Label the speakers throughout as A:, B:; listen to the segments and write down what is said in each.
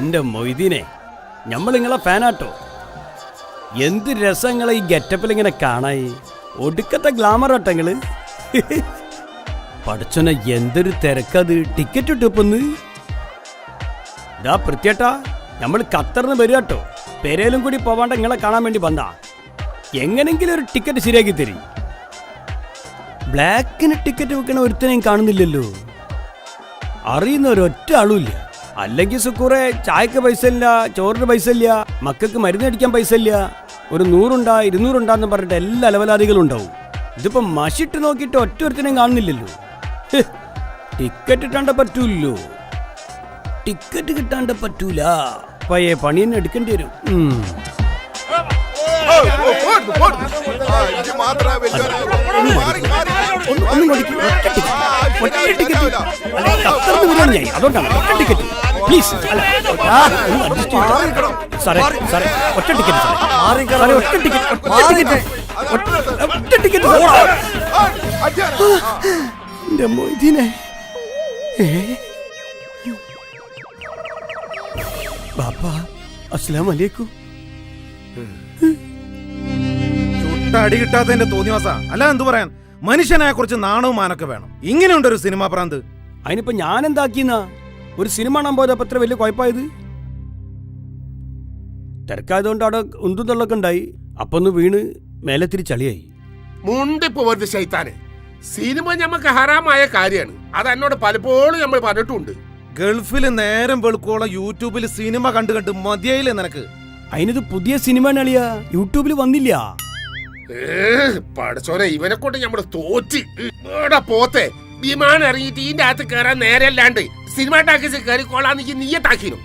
A: എന്റെ മൊയ്തീനെ, നമ്മൾ നിങ്ങളെ ഫാനാട്ടോ. എന്ത് രസങ്ങളെ ഈ ഗെറ്റപ്പിൽ ഇങ്ങനെ കാണായി. ഒടുക്കത്തെ ഗ്ലാമർ ആട്ടങ്ങള്. പഠിച്ചോനെ, എന്തൊരു തിരക്കത്. ടിക്കറ്റ് ഇട്ടിപ്പൊന്ന് ഇതാ പ്രത്യേട്ടാ, നമ്മൾ ഖത്തറിന് വരികട്ടോ. പെരയിലും കൂടി പോവാണ്ട് നിങ്ങളെ കാണാൻ വേണ്ടി വന്നാ. എങ്ങനെങ്കിലും ഒരു ടിക്കറ്റ് ശരിയാക്കി തരും. ബ്ലാക്കിന് ടിക്കറ്റ് വെക്കണ ഒരുത്തനെയും കാണുന്നില്ലല്ലോ. അറിയുന്ന ഒരൊറ്റ ആളുമില്ല. അല്ലെങ്കിൽ സുക്കൂറെ ചായക്ക് പൈസ ഇല്ല, ചോറിന് പൈസ ഇല്ല, മക്കൾക്ക് മരുന്നടിക്കാൻ പൈസ ഇല്ല, ഒരു 100 200 പറഞ്ഞിട്ട് എല്ലാ അലവലാദികളും ഉണ്ടാവും. ഇതിപ്പോ മഷിട്ട് നോക്കിയിട്ട് ഒറ്റ ഒരുത്തനെയും കാണുന്നില്ലല്ലോ. ടിക്കറ്റ് കിട്ടാണ്ട് പറ്റൂല്ലോ. ടിക്കറ്റ് കിട്ടാണ്ട് പറ്റൂല. പയ്യെ പണി തന്നെ എടുക്കേണ്ടി വരും. അതുകൊണ്ടാണ് ഒറ്റ ടിക്കറ്റ്. പ്ലീസ് സാറേ, സാറേ ഒറ്റ ടിക്കറ്റ് സാറേ, ഒറ്റ ടിക്കറ്റ്, ഒറ്റ ടിക്കറ്റ്. എന്റെ മൊയ്തീനെ, ബാപ്പാ അസ്സലാമു അലൈക്കും.
B: അടി കിട്ടാത്തതിന്റെ തോന്നിവാസ അല്ല, എന്തു പറയാൻ. മനുഷ്യനായ കുറച്ച് നാണവും മാനൊക്കെ വേണം. ഇങ്ങനെയുണ്ട് ഒരു സിനിമാ പ്രാന്ത്.
A: അതിനിപ്പോ ഞാൻ എന്താക്കിന്നാ? ഒരു സിനിമ കാണാൻ പോയതപ്പോ അത്ര വലിയ കുഴപ്പമായത്? തിരക്കായതുകൊണ്ട് അവിടെ ഉന്തും തള്ളൊക്കെ ഉണ്ടായി. അപ്പൊ ഒന്ന് വീണ് മേലെ തിരി ചളിയായി.
C: മുണ്ടിപ്പോവരുത് ശൈത്താനെ. സിനിമ ഞമ്മക്ക് ഹറാമായ കാര്യമാണ്. അത് എന്നോട് പലപ്പോഴും നമ്മൾ പറഞ്ഞിട്ടുണ്ട്.
B: ഗൾഫിൽ നേരം വെളുക്കോളം യൂട്യൂബിൽ സിനിമ കണ്ടു കണ്ട് മതിയായില്ലേ നിനക്ക്?
A: അതിനത് പുതിയ സിനിമ അളിയാ, യൂട്യൂബിൽ വന്നില്ല.
C: പടച്ചോനെ, ഇവനെ കൊണ്ട് നമ്മള് തോറ്റ്. പോത്തെ വിമാനം ഇറങ്ങിയിട്ട് ഇതിന്റെ അകത്ത് കയറാൻ നേരല്ലാണ്ട് സിനിമ ടാക്കീസ് കയറിക്കോളാന്ന് നീയത്താക്കിനു.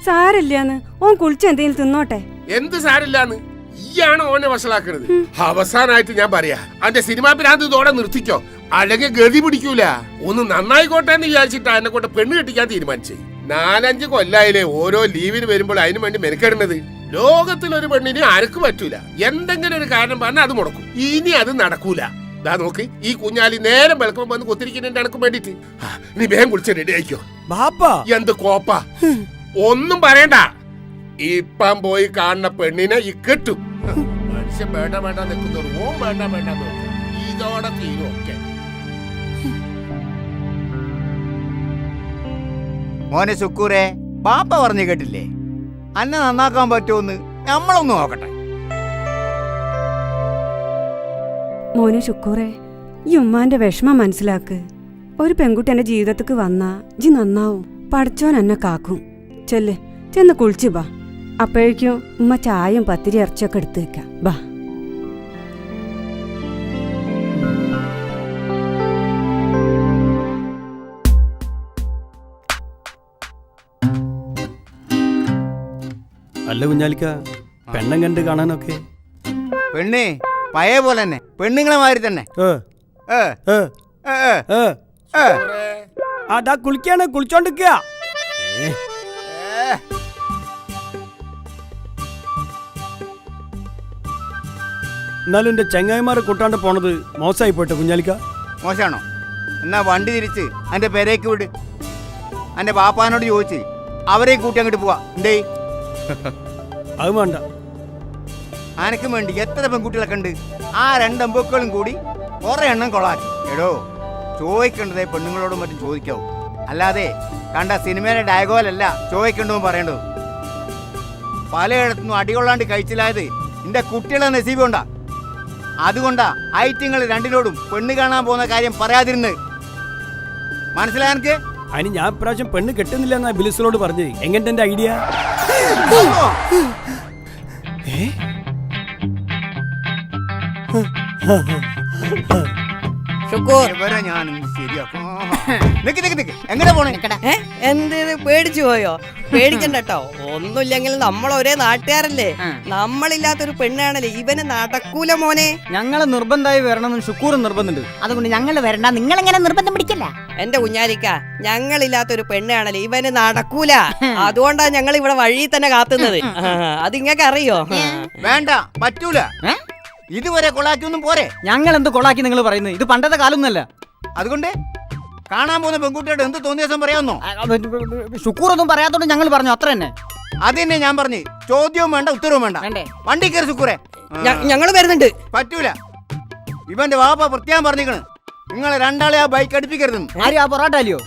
D: സാരില്ലാന്ന് ഓൻ കുളിച്ച് എന്തെങ്കിലും തിന്നോട്ടെ.
C: എന്ത് സാരില്ലാന്ന്? ഈയാണ് ഓനെ വഷളാക്കണത്. അവസാനായിട്ട് ഞാൻ പറയാ, അന്റെ സിനിമാ ഭ്രാന്ത് ഇതോടെ നിർത്തിക്കോ, അല്ലെങ്കിൽ ഗതി പിടിക്കൂല. ഒന്ന് നന്നായിക്കോട്ടെ എന്ന് വിചാരിച്ചിട്ടാ എന്നെ കൊണ്ട് പെണ്ണ് കെട്ടിക്കാൻ തീരുമാനിച്ചേ. 4-5 കൊല്ലായില്ലേ ഓരോ ലീവിന് വരുമ്പോൾ അതിനു വേണ്ടി മെനക്കെടുന്നത്. ലോകത്തിലൊരു പെണ്ണിന് ആർക്കും പറ്റൂല. എന്തെങ്കിലും ഒരു കാരണം പറഞ്ഞാൽ അത് മുടക്കും. ഇനി അത് നടക്കൂല. ദാ നോക്ക്, ഈ കുഞ്ഞാലി നേരം വെളുക്കുമ്പോ വന്ന് കുത്തിരിക്കുന്നതിന്റെ അനക്കും വേണ്ടിട്ട് നീ വേഗം കുളിച്ച് റെഡി ആയിക്കോ.
A: ബാപ്പാ
C: എന്ത് കോപ്പ, ഒന്നും പറയണ്ട. ഇപ്പം പോയി കാണുന്ന പെണ്ണിനെ ഈ കെട്ടും. മനുഷ്യൻ വേണ്ട വേണ്ട നിൽക്കുന്നവർ ഓം വേണ്ട വേണ്ട നോക്കും. ഇതോടെ തീരും ഒക്കെ.
E: മോനെ ശുക്കൂറെ, ബാപ്പ പറഞ്ഞു കേട്ടില്ലേ, അന്നെ നന്നാക്കാൻ പറ്റുമെന്ന് നമ്മളൊന്ന് നോക്കട്ടെ.
D: മോനെ ശുക്കൂറെ, ഈ ഉമ്മാന്റെ വിഷമം മനസ്സിലാക്ക്. ഒരു പെൺകുട്ടി എന്റെ ജീവിതത്തിക്ക് വന്നാ ജി നന്നാവും. പഠിച്ചോൻ എന്നെ കാക്കും. ചെന്ന് കുളിച്ചു ബാ. അപ്പോഴേക്കും ഉമ്മ ചായയും പത്തിരി ഇറച്ചിയൊക്കെ എടുത്തു വെക്കാം. ബാ.
A: അല്ല കുഞ്ഞാലിക്ക, പെണ്ണം കണ്ട് കാണാനൊക്കെ?
E: പെണ്ണേ പഴയ പോലെ തന്നെ, പെണ്ണുങ്ങളെ മാതിരി തന്നെ.
A: അതാ കുളിക്കാണ്, കുളിച്ചോണ്ടിരിക്ക. എന്നാലും എന്റെ ചെങ്ങായിമാരെ കൂട്ടാണ്ട് പോണത് മോശമായി പോട്ടെ കുഞ്ഞാലിക്ക.
E: മോശമാണോ? എന്നാ വണ്ടി തിരിച്ച് അന്റെ പെരേക്ക് വിട്. അന്റെ പാപ്പാനോട് ചോദിച്ച് അവരെയും കൂട്ടി അങ്ങോട്ട് പോവാ. എന്തേ?
A: അത് വേണ്ട.
E: ആനക്കും വേണ്ടി എത്ര പെൺകുട്ടികളൊക്കെ ഉണ്ട്. ആ 2 അമ്പുക്കളും കൂടി കുറെ എണ്ണം കൊള്ളാൻ. എടോ, ചോദിക്കേണ്ടതേ പെണ്ണുങ്ങളോടും മറ്റും ചോദിക്കാവൂ. അല്ലാതെ കണ്ട സിനിമയിലെ ഡയഗോലല്ല ചോദിക്കേണ്ടതും പറയേണ്ടതും. പലയിടത്തുനിന്നും അടികൊള്ളാണ്ട് കഴിച്ചില്ലായത് എന്റെ കുട്ടികളെ നസീബ് കൊണ്ടാ. അതുകൊണ്ടാ ഐറ്റിങ്ങൾ രണ്ടിനോടും പെണ്ണ് കാണാൻ പോകുന്ന കാര്യം പറയാതിരുന്നത്. മനസ്സിലായ എനിക്ക്?
A: അതിന് ഞാൻ ഇപ്രാവശ്യം പെണ്ണ് കെട്ടുന്നില്ല എന്നാ ബിലിസിനോട് പറഞ്ഞേ. എങ്ങനെ എന്റെ ഐഡിയ?
E: എങ്ങനെ പോണേ?
F: എന്ത് പേടിച്ചു പോയോ? പേടിക്കണ്ടോ, ഒന്നുമില്ലെങ്കിൽ നമ്മൾ ഒരേ നാട്ടുകാരല്ലേ. നമ്മളില്ലാത്തൊരു പെണ്ണാണല്ലേ. ഇവന് നടക്കൂല മോനെ.
G: ഞങ്ങളെ നിർബന്ധമായി വരണമെന്ന് ശുക്കൂർ നിർബന്ധമുണ്ട്.
H: അതുകൊണ്ട് ഞങ്ങൾ വരണ്ട. നിങ്ങൾ എങ്ങനെ നിർബന്ധം പിടിക്കല്ല.
F: എന്റെ കുഞ്ഞാലിക്ക, ഞങ്ങളില്ലാത്തൊരു പെണ്ണാണല്ലേ, ഇവന് നടക്കൂല. അതുകൊണ്ടാ ഞങ്ങൾ ഇവിടെ വഴി തന്നെ കാത്തുന്നത്. അത് ഇങ്ങക്ക് അറിയോ?
E: വേണ്ട, പറ്റൂല. ഇതുവരെ കൊളാക്കിയൊന്നും പോരെ.
G: ഞങ്ങൾ എന്ത് കൊളാക്കി നിങ്ങൾ പറയുന്നത്? ഇത് പണ്ടത്തെ കാലൊന്നുമല്ല.
E: അതുകൊണ്ട് കാണാൻ പോകുന്ന പെൺകുട്ടിയോട് എന്ത് തോന്നിയ ദിവസം പറയാമെന്നോ?
G: ഷുക്കൂർ ഒന്നും പറയാത്തോണ്ട് ഞങ്ങൾ പറഞ്ഞു അത്ര തന്നെ.
E: അത് തന്നെ ഞാൻ പറഞ്ഞു. ചോദ്യവും വേണ്ട ഉത്തരവും വേണ്ട.
G: വേണ്ടേ?
E: വണ്ടി കയറി സുക്കൂറെ.
F: ഞങ്ങള് വരുന്നുണ്ട്.
E: പറ്റൂല. ഇവന്റെ വാപ്പ പ്രത്യേകം പറഞ്ഞിരിക്കണ്, നിങ്ങളെ രണ്ടാളെ ആ ബൈക്ക് അടുപ്പിക്കരുത്.
G: ആരും ആ പൊറാട്ട അല്ലയോ?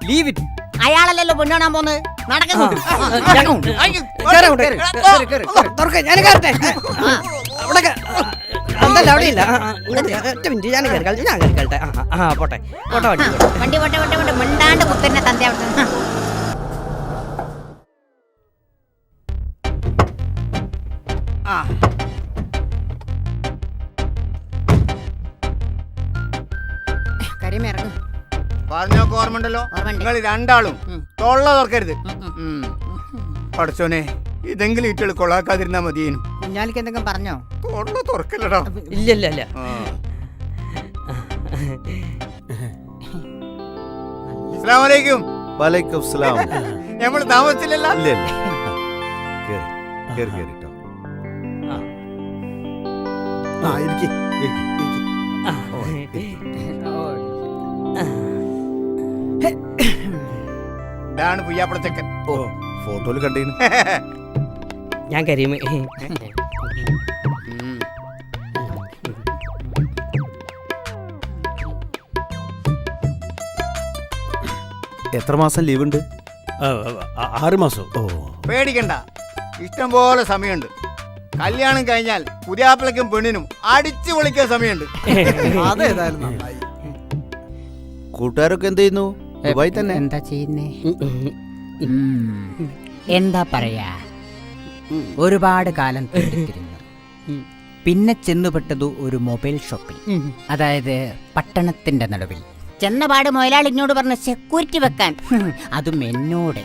G: Leave it.
H: അയാളല്ലല്ലോ പെണ്ണാണാൻ പോന്ന്. നടക്കുന്നു.
F: ഞാൻ കയറട്ടെ. അവിടെ എന്തല്ല അവിടെ ഇല്ല. ഒറ്റ മിനിറ്റ് ഞാൻ കയറി ഞാൻ കയറിക്കട്ടെ. പോട്ടെ പോട്ടെ വണ്ടി
H: വണ്ടി വണ്ടി വണ്ടി വണ്ടി മിണ്ടാണ്ട് കുത്തന്നെ തന്റെ അവിടെ. കരിമിറങ്ങും.
E: പറഞ്ഞോക്കെ ഓർമ്മണ്ടല്ലോ. നിങ്ങൾ രണ്ടാളും തൊള്ള തുറക്കരുത്. പഠിച്ചോനെ, ഇതെങ്കിലും ഇറ്റള് കൊള്ളാക്കാതിരുന്നാ മതിയേനു.
H: കുഞ്ഞാലിക്ക് എന്തെങ്കിലും പറഞ്ഞോ?
E: തൊള്ള തുറക്കല്ലടാ.
F: ഇല്ല ഇല്ല ഇല്ല.
E: അസ്സലാമലൈക്കും.
I: വലൈക്കും സലാം.
E: നമ്മൾ താമസിച്ചില്ലല്ലോ.
I: ഇല്ല ഇല്ല, കേറി കേറി കേറിട്ടോ.
E: ഇതാണ് പുയ്യാപ്പള ചെക്കൻ.
I: ഓ, ഫോട്ടോയിൽ കണ്ടീന്.
F: ഞാൻ കരീമ്.
I: എത്ര മാസം ലീവ് ഉണ്ട്?
A: 6 മാസം.
I: ഓ,
E: പേടിക്കണ്ട, ഇഷ്ടം പോലെ സമയമുണ്ട്. കല്യാണം കഴിഞ്ഞാൽ പുതിയാപ്പിളക്കും പെണ്ണിനും അടിച്ചു പൊളിക്കാൻ സമയമുണ്ട്.
G: അതേതായാലും നന്നായി.
I: കൂട്ടുകാരൊക്കെ എന്ത് ചെയ്യുന്നു? ദുബായി തന്നെ.
H: എന്താ ചെയ്യുന്നേ? എന്താ പറയാ, ഒരുപാട് കാലം തേടിത്തിരിഞ്ഞു. പിന്നെ ചെന്നുപെട്ടതു ഒരു മൊബൈൽ ഷോപ്പിൽ. അതായത് പട്ടണത്തിന്റെ നടുവിൽ. ചെന്നപാട് മുതലാളി എന്നോട് പറഞ്ഞ സെക്യൂരിറ്റി വെക്കാൻ. അതും എന്നോട്.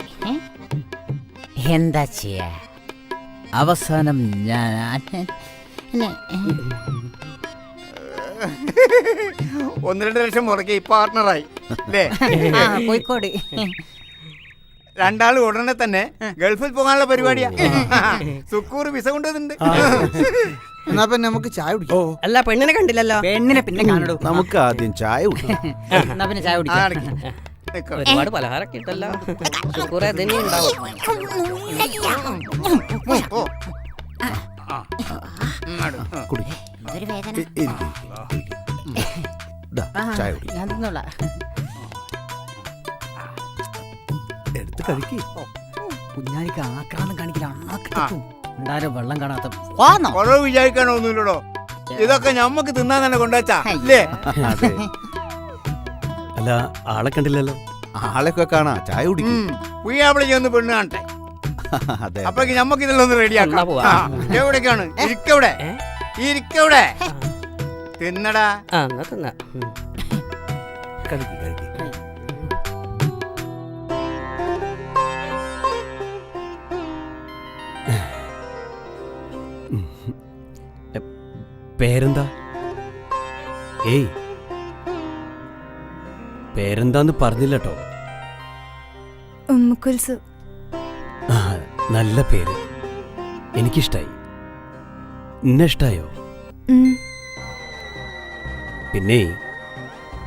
H: എന്താ ചെയ്യാ, അവസാനം ഞാൻ
E: 1-2 ലക്ഷം മുടക്കി പാർട്ണറായി അല്ലേ?
H: കോഴിക്കോട്.
E: രണ്ടാളും ഉടനെ തന്നെ ഗൾഫിൽ പോകാനുള്ള പരിപാടിയാ. സുക്കൂർ വിസ കൊണ്ടുവന്നിട്ടുണ്ട്.
G: എന്നാ പിന്നെ നമുക്ക് ചായ കുടിക്കാം.
F: അല്ല പെണ്ണിനെ കണ്ടില്ലല്ലോ.
H: പെണ്ണിനെ പിന്നെ കാണൂ.
I: നമുക്ക് ആദ്യം ചായ കുടിക്കാം.
H: എന്നാ പിന്നെ ചായ
E: ആ,
H: കുടിക്കാം.
E: നിക്ക്.
F: ഒരുപാട് പലഹാരൊക്കെ ഇട്ടല്ലോ. കുറെ തന്നെ ഉണ്ടാവും.
E: ഓ.
I: കുടി.
H: എന്തൊരു വേദന.
I: ദാ, ചായ കുടി.
H: ഞാൻ തിന്നോളാം.
I: എടുത്ത് കഴിക്ക്.
H: കുഞ്ഞാലിക്ക് ആക്രാന്തം കാണിക്കലാണ്. എന്തായാലും വെള്ളം കാണാത്ത
E: കുറവ് വിചാരിക്കാനോ ഒന്നുമില്ലടോ. ഇതൊക്കെ ഞമ്മക്ക് തിന്നാൻ തന്നെ കൊണ്ടുവച്ചാ അല്ലേ?
I: അതെ.
A: അല്ല, ആളെ കണ്ടില്ലല്ലോ.
I: ആളെയൊക്കെ കാണാ. ചായ കുടിക്കും.
E: പുയ്യാപ്പിള ചെന്ന് പെണ്ണ് കാണട്ടെ.
I: അതെ.
E: അപ്പൊക്ക് ഞമ്മക്ക് ഇതെല്ലാം ഒന്ന് റെഡിയാക്കാം.
F: എന്നാ പോവാ.
E: എവിടേക്കാണ്? ഇരിക്കവിടെ, ഇരിക്കവിടെ. തിന്നടാ.
F: എന്നാ തിന്നാ.
I: കഴിക്ക് കഴിക്ക്.
A: പേരെന്താ? ഏയ്, പേരെന്താന്ന് പറഞ്ഞില്ലട്ടോ. ആ, നല്ല പേര്. എനിക്കിഷ്ടായി. എന്നെ ഇഷ്ടായോ? പിന്നെ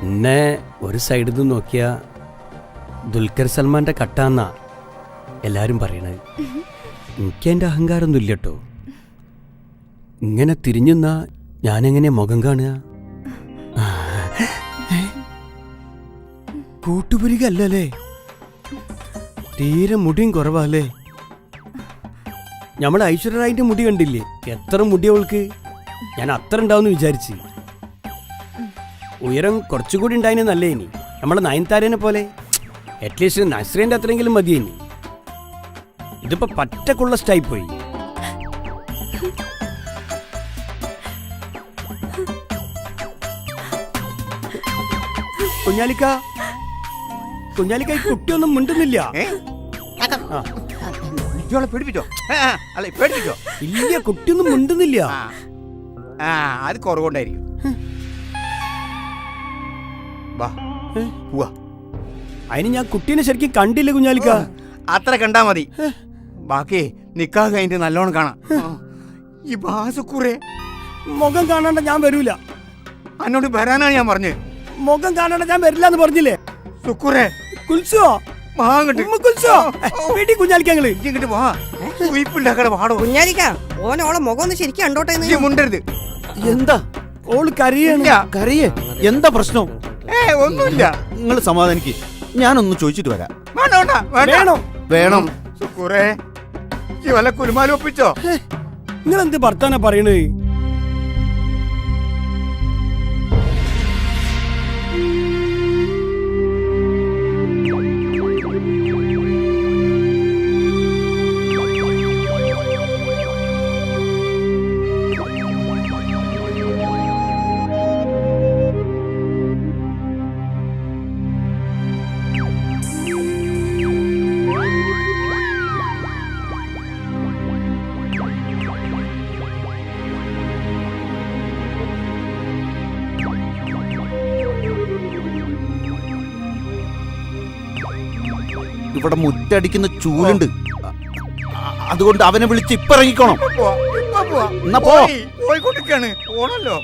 A: എന്നെ ഒരു സൈഡിൽ നിന്ന് നോക്കിയാ ദുൽഖർ സൽമാന്റെ കട്ടാന്നാ എല്ലാരും പറയണത്. എനിക്കെന്റെ അഹങ്കാരമൊന്നും ഇല്ലട്ടോ. ഇങ്ങനെ തിരിഞ്ഞുന്നാ ഞാനെങ്ങനെ മുഖം കാണുക? കൂട്ടുപുരികല്ലേ, തീരെ മുടിയും കുറവല്ലേ. നമ്മളെ ഐശ്വര്യറായിന്റെ മുടി കണ്ടില്ലേ? എത്ര മുടി അവൾക്ക്. ഞാൻ അത്ര ഉണ്ടാവുമെന്ന് വിചാരിച്ച്. ഉയരം കുറച്ചുകൂടി ഉണ്ടായിന് നല്ലേ. ഇനി നമ്മളെ നയൻതാരേനെ പോലെ അറ്റ്ലീസ്റ്റ് നസ്രീന്റെ അത്രയെങ്കിലും മതിയേനി. ഇതിപ്പോ പറ്റക്കുള്ള സ്റ്റൈൽ പോയി. കുഞ്ഞാലിക്ക, കുഞ്ഞാലിക്ക, ഈ കുട്ടിയൊന്നും മിണ്ടുന്നില്ല.
E: ഇയാളെ പേടിപ്പിച്ചോ? അല്ല, പേടിപ്പിച്ചോ?
A: ഇല്ല, കുട്ടിയൊന്നും മിണ്ടുന്നില്ല.
E: അത് കുറവുണ്ടായിരിക്കും. വാ, പോവാ.
A: അതിന് ഞാൻ കുട്ടീനെ ശരിക്കും കണ്ടില്ല കുഞ്ഞാലിക്ക.
E: അത്ര കണ്ടാ മതി. ബാക്കി നിക്കാഹ് കഴിഞ്ഞിട്ട് നല്ലോണം കാണാം. ഈ ബാസുക്കുറെ
A: മുഖം കാണാണ്ട ഞാൻ വരൂല.
E: എന്നോട് വരാനാണ് ഞാൻ പറഞ്ഞത്.
A: മുഖം കാണാണ്ട ഞാൻ വരില്ല എന്ന് പറഞ്ഞില്ലേ?
E: സുക്കൂറെ
A: കുൽസോ
E: വാങ്ങട്ട്
A: ഉമ്മ കുൽസോ വീട്ടിൽ കുഞ്ഞാലിക്കങ്ങള്
E: ഇങ്ങോട്ട് വാ സ്വീപ്പുണ്ടാക്കണ പാടോ
F: കുഞ്ഞാലിക്ക ഓനോളെ മുഖം ഒന്ന് ശരിക്കും കണ്ടോട്ടെ എന്ന്.
E: ഇജ്ജ് മുണ്ടരുത്.
I: എന്താ
A: ഓള് കരയാണ്
E: ഇല്ല.
I: കരയേ എന്താ പ്രശ്നം
E: ഒന്നുമില്ല.
I: നിങ്ങൾ സമാധാനിക്ക് ഞാനൊന്ന് ചോദിച്ചിട്ട് വരാം.
E: വേണ്ട വേണ്ട വേണ്ട
A: വേണോ
I: വേണം.
E: സുക്കൂറെ ഇജ്ജ് വല്ല കുരുമാലും ഒപ്പിച്ചോ?
A: നിങ്ങൾ എന്ത് ഭർത്താനാ പറയണേ?
I: ഇവിടെ മുറ്റടിക്കുന്ന ചൂലുണ്ട്. അതുകൊണ്ട് അവനെ വിളിച്ച് ഇപ്പൊ ഇറങ്ങിക്കോണം. എന്നാ പോ.
E: പോയിക്കൊണ്ടിരിക്കാണ്. പോണല്ലോ.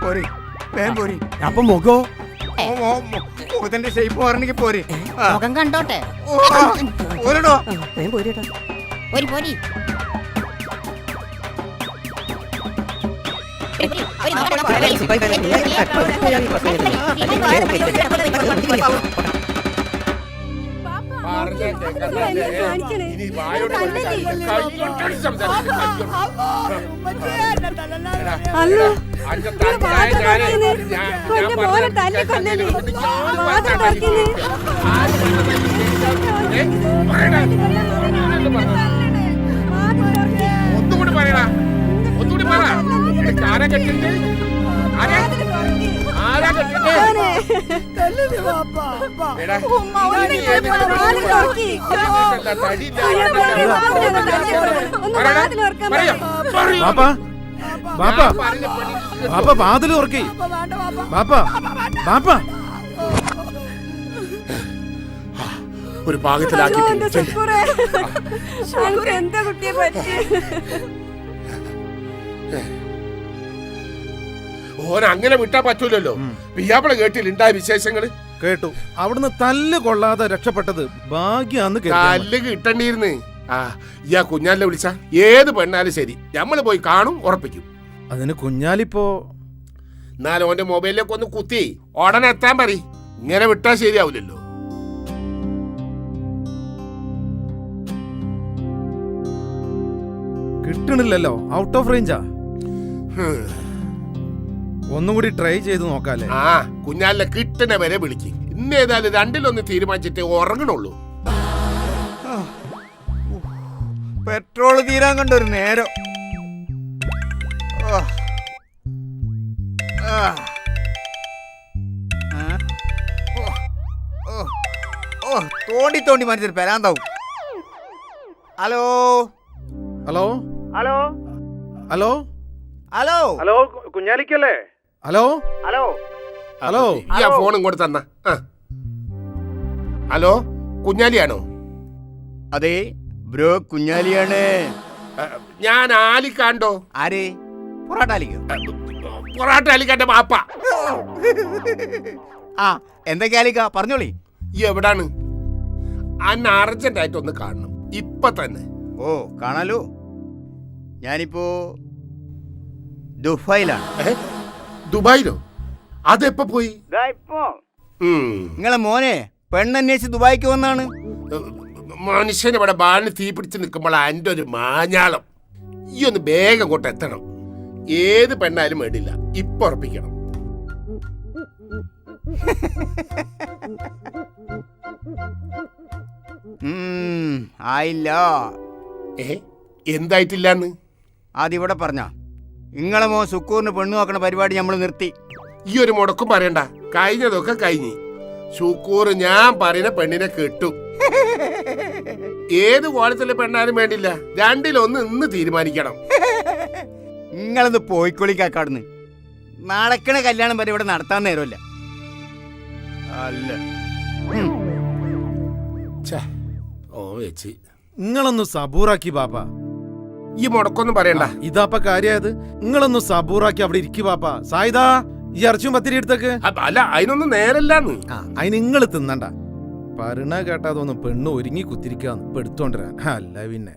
E: പോരി വേഗം പോരി.
A: അപ്പൊ മുഖോ
E: മുഖത്തിന്റെ ഷേപ്പ് മാറണമെങ്കിൽ പോരി.
H: മുഖം കണ്ടോട്ടെ.
E: പോരടോ.
F: വേഗം പോരൂട്ടോ.
H: പോരി പോരി.
C: പറഞ്ഞാ കേൾക്കാതെ ഇനി വായോട് കൈകൊണ്ടാണ് സംസാരിക്കുന്നത്.
D: അല്ലോ
C: അന്റെ തലയായ ഞാൻ
D: മോനെ തല്ലി കൊല്ലല്. വാതിൽ തുറക്കില്ലേ?
C: ഒന്നുകൂടി പറയടാ, ഒന്നുകൂടി പറ. ആരാ കെട്ടിണ്ട്? ആരാ കെട്ടിണ്ട്? എടാ,
B: ബാപ്പാ ബാപ്പാ ബാപ്പാ വാതിൽ തുറക്കി. ബാപ്പാ ബാപ്പാ
C: ഒരു പാകത്തിലാക്കിയിട്ടുണ്ട്.
D: എന്താ കുട്ടിയെ പറ്റി?
C: ഓൻ അങ്ങനെ വിട്ടാ പറ്റൂലല്ലോ. പിയാപ്പിള കേട്ടില്ലുണ്ടായ വിശേഷങ്ങള്
B: കേട്ടു. അവിടുന്ന് തല്ല് കൊള്ളാതെ രക്ഷപ്പെട്ടത് ഭാഗ്യാന്ന്
C: കല്ല് കിട്ടണ്ടിരുന്ന്. ആ ഇയാ കുഞ്ഞാലിനെ വിളിച്ച ഏത് പെണ്ണാലും ശരി നമ്മള് പോയി കാണും, ഉറപ്പിക്കും.
B: അതിന് കുഞ്ഞാലിപ്പോ
C: എന്നാലും ഓന്റെ മൊബൈലിലേക്ക് ഒന്ന് കുത്തി ഉടനെ എത്താൻ പറ. ഇങ്ങനെ വിട്ടാ ശരിയാവില്ലല്ലോ.
B: കിട്ടണില്ലല്ലോ. Out of റേഞ്ചാ. ഒന്നും കൂടി ട്രൈ ചെയ്ത് നോക്കാല്ലേ?
C: ആ കുഞ്ഞാലിനെ കിട്ടണ വരെ വിളിക്കും. ഇന്നേതായാലും രണ്ടിലൊന്ന് തീരുമാനിച്ചിട്ട് ഉറങ്ങണുള്ളൂ.
E: പെട്രോള് തീരാൻ കണ്ടൊരു നേരം. തോണ്ടി തോണ്ടി മനസ്സിൽ പെരാന്താവും. Hello
B: hello
E: hello
B: hello
E: hello
B: hello കുഞ്ഞാലിക്കല്ലേ? ഹലോ
E: ഹലോ
B: ഹലോ
C: ഈ ആ ഫോൺ ഇങ്ങോട്ട് തന്ന. ഹലോ കുഞ്ഞാലിയാണോ?
E: അതെ ബ്രോ, കുഞ്ഞാലിയാണ്.
C: ഞാൻ ആലിക്കാണ്ടോ?
E: ആര്? പൊറാട്ടാലിക്കോ?
C: പൊറാട്ട ആലിക്കാന്റെ മാപ്പ.
E: ആ എന്തൊക്കെ ആലിക്ക പറഞ്ഞോളി.
C: ഈ എവിടാണ്? അന്ന് അർജന്റ് ആയിട്ട് ഒന്ന് കാണണം ഇപ്പൊ തന്നെ.
E: ഓ കാണാലോ. ഞാനിപ്പോ ദുബായിലാണ്.
C: ദുബായിലോ? അതെപ്പോ പോയി?
E: നിങ്ങളെ മോനെ പെണ്ണന്വേഷിച്ച് ദുബായിക്ക് വന്നാണ്.
C: മനുഷ്യന് ഇവിടെ ബാലിന് തീ പിടിച്ച് നിൽക്കുമ്പോൾ എൻ്റെ ഒരു മാഞ്ഞാളം. ഈ ഒന്ന് വേഗം കൊണ്ട് എത്തണം. ഏത് പെണ്ണായാലും വേണ്ടില്ല, ഇപ്പൊ ഉറപ്പിക്കണം.
E: ആയില്ല.
C: എന്തായിട്ടില്ലാന്ന്?
E: അതിവിടെ പറഞ്ഞ നിങ്ങളെ മോൻ സുക്കൂറിന് പെണ്ണു നോക്കണ പരിപാടി നമ്മൾ നിർത്തി.
C: ഈ ഒരു മുടക്കും പറയണ്ട, കഴിഞ്ഞതൊക്കെ കഴിഞ്ഞ്. ശുക്കൂർ ഞാൻ പറയുന്ന പെണ്ണിനെ കിട്ടും. ഏത് കോലത്തിലെ പെണ്ണാലും വേണ്ടില്ല, രണ്ടിലൊന്ന് ഇന്ന് തീരുമാനിക്കണം.
E: നിങ്ങളൊന്ന് പോയിക്കൊള്ളിക്കാക്കാടുന്ന്. നടക്കണ കല്യാണം വരെ ഇവിടെ നടത്താൻ നേരമില്ല. അല്ല
C: ഓ വെച്ച്
B: നിങ്ങളൊന്ന് സബൂറാക്കി ബാപ്പാ.
C: ഈ മുടക്കൊന്നും പറയണ്ട.
B: ഇതാപ്പ കാര്യായത്. നിങ്ങളൊന്ന് സബൂറാക്കി അവിടെ ഇരിക്കു ബാപ്പാ. സായിദാ ഈ ഇറച്ചിയും പത്തിരി എടുത്തേക്ക്.
C: അല്ല അതിനൊന്നും നേരല്ലാന്ന്.
B: അതിന് നിങ്ങൾ തിന്നണ്ട. പറണ കേട്ടാ തോന്നും പെണ്ണ് ഒരുങ്ങി കുത്തിരിക്കാന്ന് ഇപ്പൊ എടുത്തോണ്ടിരാൻ. അല്ല പിന്നെ